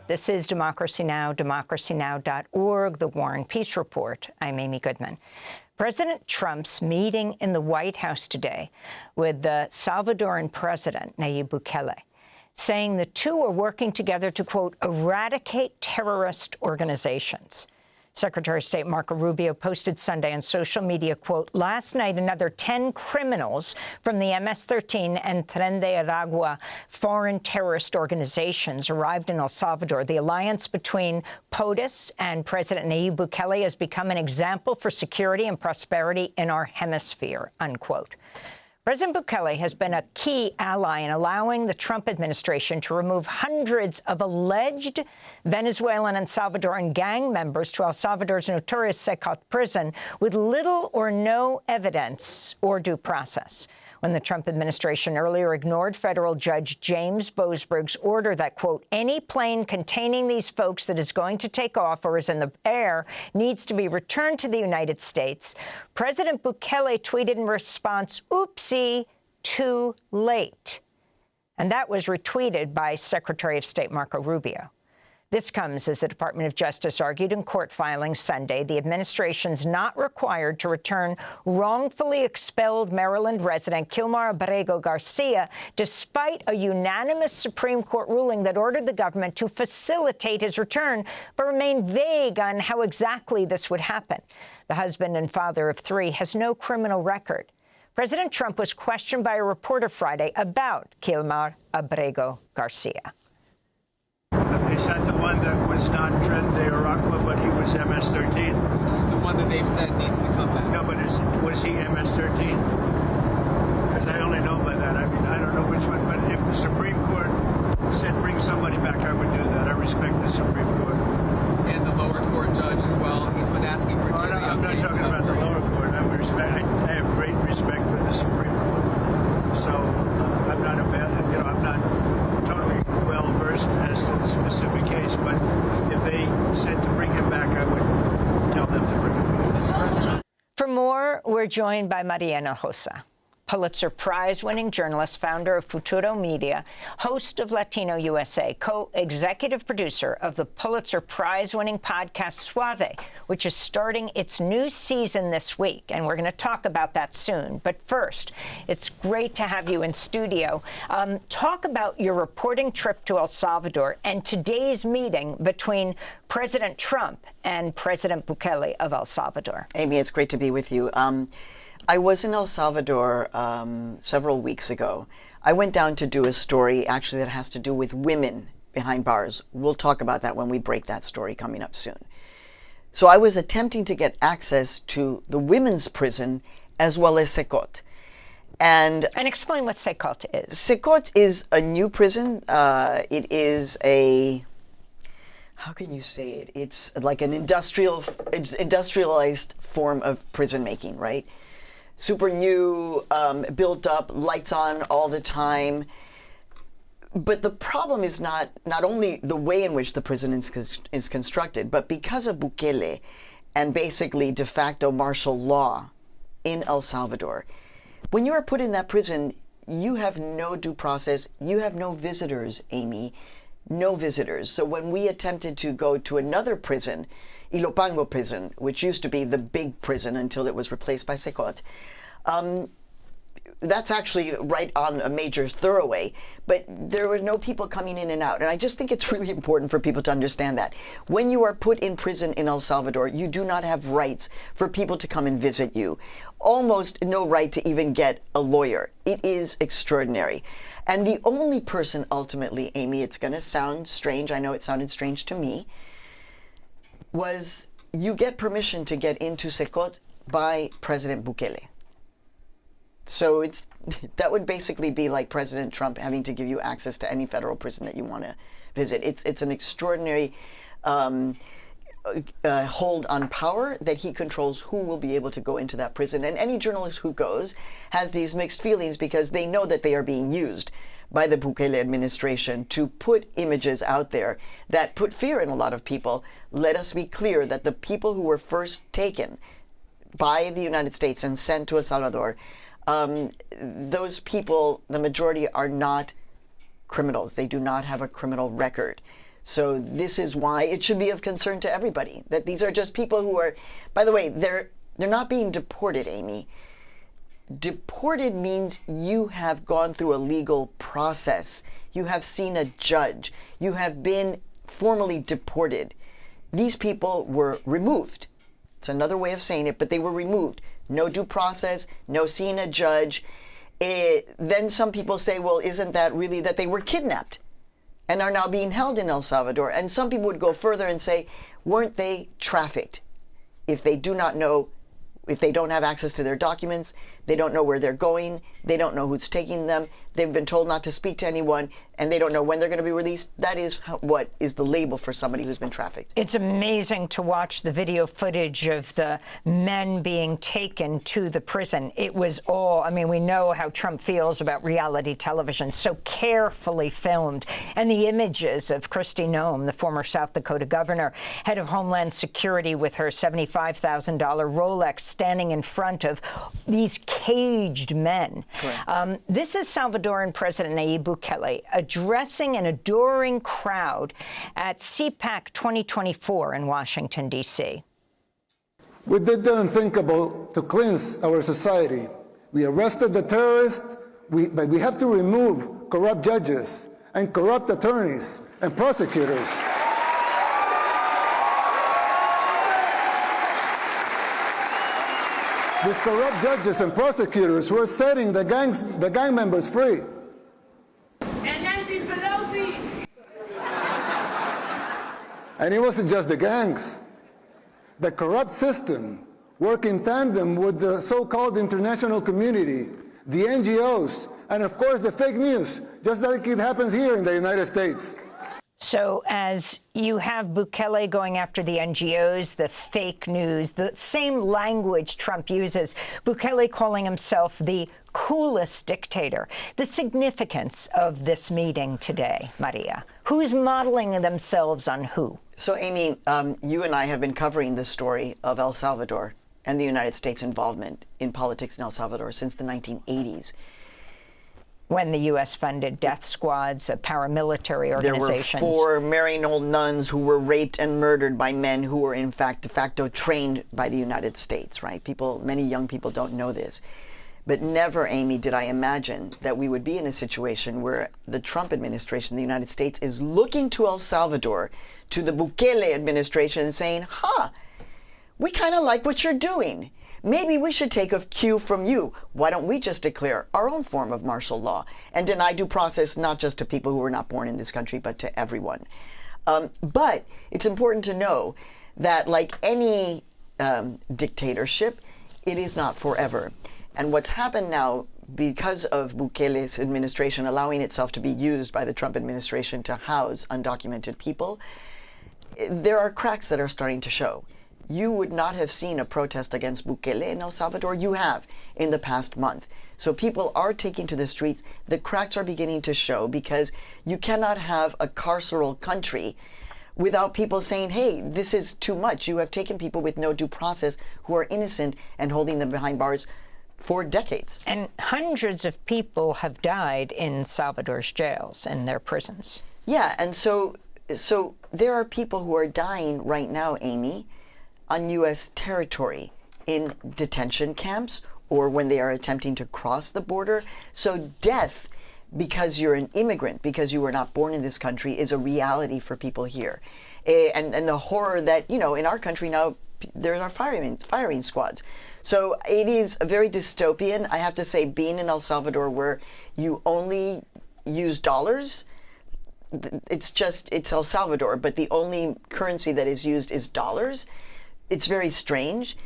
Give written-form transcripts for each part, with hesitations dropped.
This is Democracy Now!, democracynow.org, The War and Peace Report. I'm Amy Goodman. President Trump's meeting in the White House today with the Salvadoran President Nayib Bukele, saying the two are working together to, quote, eradicate terrorist organizations. Secretary of State Marco Rubio posted Sunday on social media, quote, last night another 10 criminals from the MS-13 and Tren de Aragua foreign terrorist organizations arrived in El Salvador. The alliance between POTUS and President Nayib Bukele has become an example for security and prosperity in our hemisphere, unquote. President Bukele has been a key ally in allowing the Trump administration to remove hundreds of alleged Venezuelan and Salvadoran gang members to El Salvador's notorious CECOT prison with little or no evidence or due process. When the Trump administration earlier ignored federal judge James Boasberg's order that, quote, any plane containing these folks that is going to take off or is in the air needs to be returned to the United States, President Bukele tweeted in response, oopsie, too late. And that was retweeted by Secretary of State Marco Rubio. This comes as the Department of Justice argued in court filings Sunday the administration's not required to return wrongfully expelled Maryland resident Kilmar Abrego Garcia, despite a unanimous Supreme Court ruling that ordered the government to facilitate his return, but remained vague on how exactly this would happen. The husband and father of three has no criminal record. President Trump was questioned by a reporter Friday about Kilmar Abrego Garcia. Is that the one that was not Tren de Aragua, but he was MS-13? Which is the one that they've said needs to come back. No, but was he MS-13? Because I only know by that. I mean, I don't know which one. But if the Supreme Court said bring somebody back, I would do that. I respect the Supreme Court. And the lower court judge as well. He's been asking for daily updates. I'm not talking about the lower court. I have great respect for the Supreme Court. So I'm not I'm not totally well versed as to the specific case, but if they said to bring him back, I would tell them to bring him back. For more, we're joined by Maria Hinojosa, Pulitzer Prize-winning journalist, founder of Futuro Media, host of Latino USA, co-executive producer of the Pulitzer Prize-winning podcast Suave, which is starting its new season this week, and we're going to talk about that soon. But first, it's great to have you in studio. Talk about your reporting trip to El Salvador and today's meeting between President Trump and President Bukele of El Salvador. Amy, it's great to be with you. I was in El Salvador several weeks ago. I went down to do a story actually that has to do with women behind bars. We'll talk about that when we break that story coming up soon. So I was attempting to get access to the women's prison as well as CECOT. And explain what CECOT is. CECOT is a new prison. It is a, how can you say it? It's like an industrialized form of prison making, right? Super new, built up, lights on all the time. But the problem is not only the way in which the prison is constructed, but because of Bukele and basically de facto martial law in El Salvador, when you are put in that prison, you have no due process. You have no visitors, Amy, no visitors. So when we attempted to go to another prison, Ilopango prison, which used to be the big prison until it was replaced by CECOT. That's actually right on a major thoroughway, but there were no people coming in and out. And I just think it's really important for people to understand that. When you are put in prison in El Salvador, you do not have rights for people to come and visit you. Almost no right to even get a lawyer. It is extraordinary. And the only person ultimately, Amy, it's going to sound strange, I know it sounded strange to me, was you get permission to get into CECOT by President Bukele. So that would basically be like President Trump having to give you access to any federal prison that you want to visit. It's an extraordinary hold on power that he controls who will be able to go into that prison. And any journalist who goes has these mixed feelings because they know that they are being used by the Bukele administration to put images out there that put fear in a lot of people. Let us be clear that the people who were first taken by the United States and sent to El Salvador, those people, the majority, are not criminals. They do not have a criminal record. So this is why it should be of concern to everybody, that these are just people who are, by the way, they're not being deported, Amy. Deported means you have gone through a legal process. You have seen a judge. You have been formally deported. These people were removed. It's another way of saying it, but they were removed. No due process, no seeing a judge. Then some people say, well, isn't that really that they were kidnapped and are now being held in El Salvador? And some people would go further and say, weren't they trafficked? If they do not know, if they don't have access to their documents, they don't know where they're going, they don't know who's taking them, they've been told not to speak to anyone, and they don't know when they're going to be released. That is what is the label for somebody who's been trafficked. It's amazing to watch the video footage of the men being taken to the prison. It was all, I mean, we know how Trump feels about reality television, so carefully filmed. And the images of Kristi Noem, the former South Dakota governor, head of Homeland Security with her $75,000 Rolex, standing in front of these caged men. This is Salvadoran President Nayib Bukele addressing an adoring crowd at CPAC 2024 in Washington, D.C. We did the unthinkable to cleanse our society. We arrested the terrorists, but we have to remove corrupt judges and corrupt attorneys and prosecutors. These corrupt judges and prosecutors were setting the gang members free. And it wasn't just the gangs. The corrupt system worked in tandem with the so-called international community, the NGOs, and of course the fake news, just like it happens here in the United States. So as you have Bukele going after the NGOs, the fake news, the same language Trump uses, Bukele calling himself the coolest dictator. The significance of this meeting today, Maria. Who's modeling themselves on who? So, Amy, you and I have been covering the story of El Salvador and the United States' involvement in politics in El Salvador since the 1980s. When the U.S. funded death squads, paramilitary organizations. There were 4 marrying old nuns who were raped and murdered by men who were, in fact, de facto trained by the United States, right? Many young people don't know this. But never, Amy, did I imagine that we would be in a situation where the Trump administration, the United States, is looking to El Salvador, to the Bukele administration, and saying, we kind of like what you're doing. Maybe we should take a cue from you. Why don't we just declare our own form of martial law and deny due process not just to people who were not born in this country, but to everyone? But it's important to know that, like any dictatorship, it is not forever. And what's happened now, because of Bukele's administration allowing itself to be used by the Trump administration to house undocumented people, there are cracks that are starting to show. You would not have seen a protest against Bukele in El Salvador. You have in the past month. So people are taking to the streets. The cracks are beginning to show because you cannot have a carceral country without people saying, hey, this is too much. You have taken people with no due process who are innocent and holding them behind bars for decades. And hundreds of people have died in Salvador's jails and their prisons. Yeah, and so there are people who are dying right now, Amy, on U.S. territory in detention camps or when they are attempting to cross the border. So death, because you're an immigrant, because you were not born in this country, is a reality for people here. And the horror that, in our country now, there are firing squads. So it is very dystopian. I have to say, being in El Salvador where you only use dollars, it's El Salvador, but the only currency that is used is dollars. It's very strange.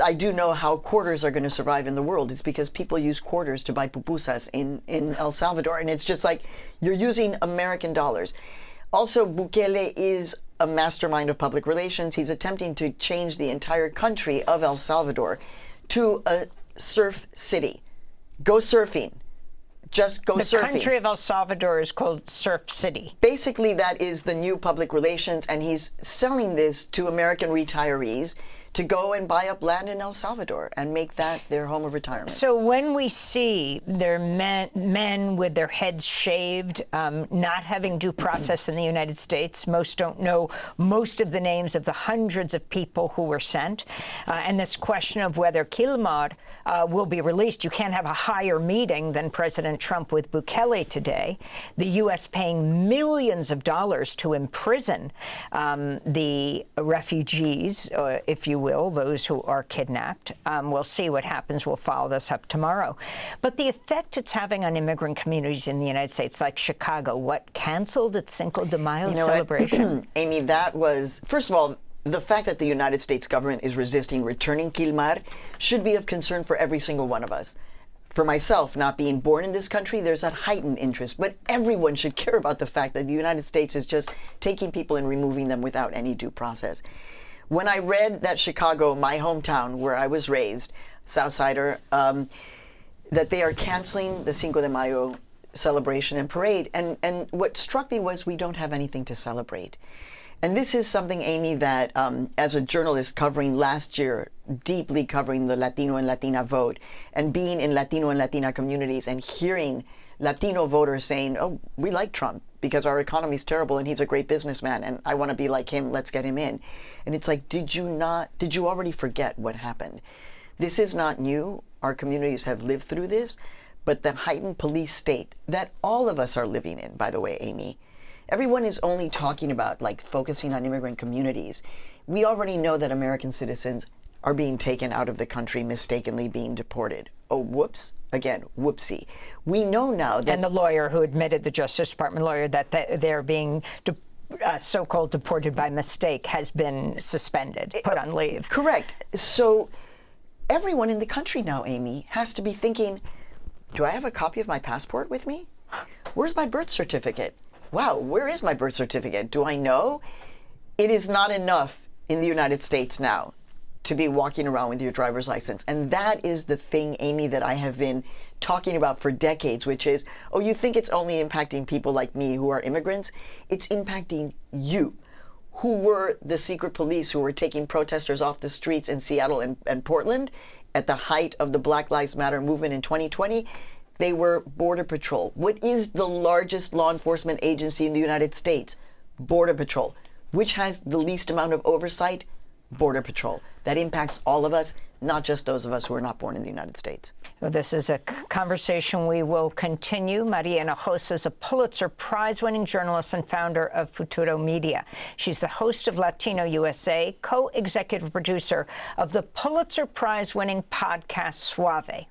I do know how quarters are going to survive in the world. It's because people use quarters to buy pupusas in El Salvador. And it's just like you're using American dollars. Also, Bukele is a mastermind of public relations. He's attempting to change the entire country of El Salvador to a surf city. Go surfing. Just go surfing. The country of El Salvador is called Surf City. Basically, that is the new public relations, and he's selling this to American retirees to go and buy up land in El Salvador and make that their home of retirement. So when we see their men with their heads shaved, not having due process in the United States, most don't know most of the names of the hundreds of people who were sent, and this question of whether Kilmar will be released. You can't have a higher meeting than President Trump with Bukele today. The U.S. paying millions of dollars to imprison the refugees, if you will, those who are kidnapped. We'll see what happens. We'll follow this up tomorrow. But the effect it's having on immigrant communities in the United States, like Chicago, what, canceled its Cinco de Mayo celebration? Amy, that was, first of all, the fact that the United States government is resisting returning Kilmar should be of concern for every single one of us. For myself, not being born in this country, there's that heightened interest. But everyone should care about the fact that the United States is just taking people and removing them without any due process. When I read that Chicago, my hometown where I was raised, Southsider, that they are canceling the Cinco de Mayo celebration and parade. And what struck me was we don't have anything to celebrate. And this is something, Amy, that as a journalist covering last year, deeply covering the Latino and Latina vote, and being in Latino and Latina communities and hearing Latino voters saying, oh, we like Trump because our economy's terrible and he's a great businessman and I want to be like him, let's get him in. And it's like, did you already forget what happened? This is not new. Our communities have lived through this, but the heightened police state that all of us are living in, by the way, Amy, everyone is only talking about, like, focusing on immigrant communities. We already know that American citizens are being taken out of the country, mistakenly being deported. Oh, whoops. Again, whoopsie. We know now that... And the lawyer who admitted, the Justice Department lawyer, that they're being so-called deported by mistake has been suspended, put on leave. Correct. So everyone in the country now, Amy, has to be thinking, do I have a copy of my passport with me? Where's my birth certificate? Wow, where is my birth certificate? Do I know? It is not enough in the United States now to be walking around with your driver's license. And that is the thing, Amy, that I have been talking about for decades, which is, oh, you think it's only impacting people like me who are immigrants? It's impacting you, who were the secret police who were taking protesters off the streets in Seattle and Portland at the height of the Black Lives Matter movement in 2020. They were Border Patrol. What is the largest law enforcement agency in the United States? Border Patrol. Which has the least amount of oversight? Border Patrol. That impacts all of us, not just those of us who are not born in the United States. Well, this is a conversation we will continue. Maria Hinojosa is a Pulitzer Prize-winning journalist and founder of Futuro Media. She's the host of Latino USA, co-executive producer of the Pulitzer Prize-winning podcast Suave.